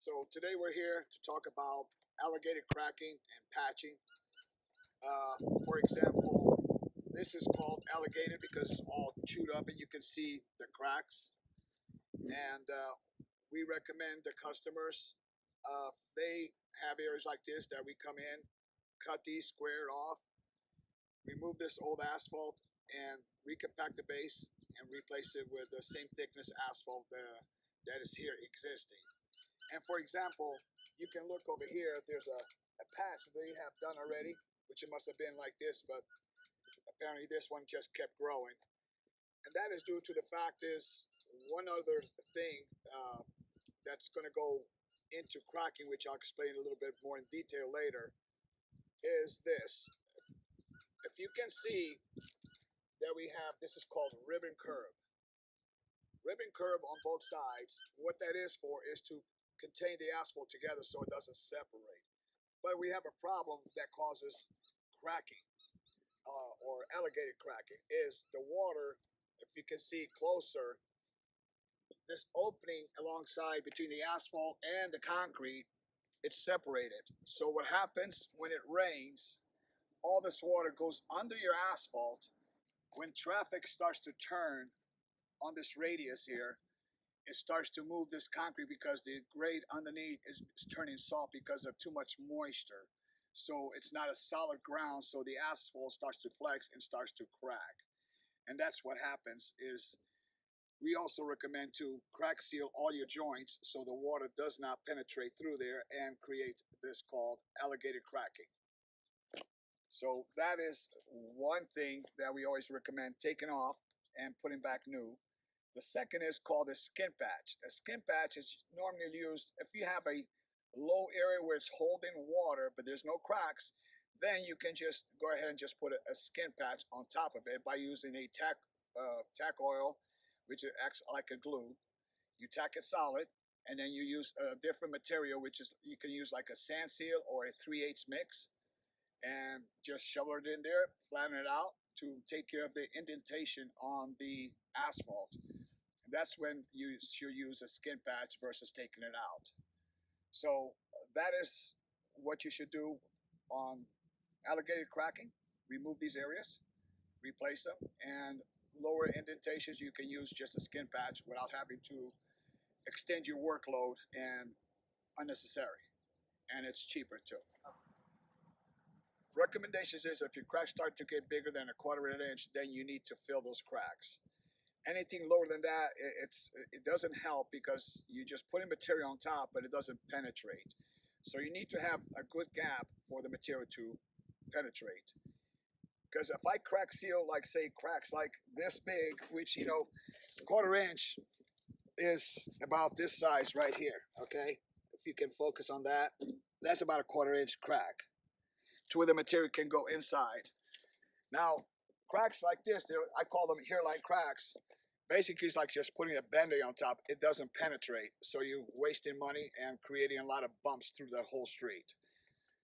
So today we're here to talk about alligator cracking and patching. For example, this is called alligator because it's all chewed up and you can see the cracks. And we recommend the customers, they have areas like this that we come in, cut these squared off, remove this old asphalt and recompact the base and replace it with the same thickness asphalt that is here existing. And for example, you can look over here, there's a patch that they have done already, which it must have been like this, but apparently this one just kept growing. And that is due to the fact is one other thing that's going to go into cracking, which I'll explain a little bit more in detail later, is this. If you can see that we have, this is called ribbon curb. Ribbon curb on both sides. What that is for is to contain the asphalt together so it doesn't separate. But we have a problem that causes cracking or alligator cracking is the water. If you can see closer, this opening alongside between the asphalt and the concrete, it's separated. So what happens when it rains, all this water goes under your asphalt. When traffic starts to turn on this radius here, it starts to move this concrete because the grade underneath is turning soft because of too much moisture. So it's not a solid ground, so the asphalt starts to flex and starts to crack. And that's what happens is we also recommend to crack seal all your joints so the water does not penetrate through there and create this called alligator cracking. So that is one thing that we always recommend taking off and putting back new. The second is called a skin patch. A skin patch is normally used if you have a low area where it's holding water but there's no cracks, then you can just go ahead and just put a skin patch on top of it by using a tack oil, which acts like a glue. You tack it solid and then you use a different material, which is you can use like a sand seal or a 3/8 mix, and just shovel it in there, flatten it out to take care of the indentation on the asphalt. And that's when you should use a skin patch versus taking it out. So that is what you should do on alligator cracking. Remove these areas, replace them, and lower indentations you can use just a skin patch without having to extend your workload and unnecessary. And it's cheaper too. Recommendations is if your cracks start to get bigger than 1/4 inch, then you need to fill those cracks. Anything lower than that, it doesn't help because you just put in material on top, but it doesn't penetrate. So you need to have a good gap for the material to penetrate. Because if I crack seal, like say cracks like this big, which 1/4 inch is about this size right here, okay? If you can focus on that, that's about a 1/4 inch crack to where the material can go inside. Now, cracks like this, I call them hairline cracks. Basically, it's like just putting a Band-Aid on top. It doesn't penetrate, so you're wasting money and creating a lot of bumps through the whole street.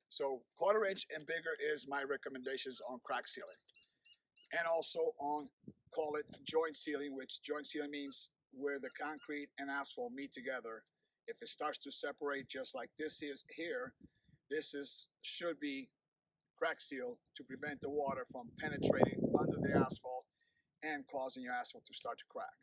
So 1/4 inch and bigger is my recommendations on crack sealing. And also on, call it joint sealing, which joint sealing means where the concrete and asphalt meet together. If it starts to separate just like this is here, should be crack seal to prevent the water from penetrating under the asphalt and causing your asphalt to start to crack.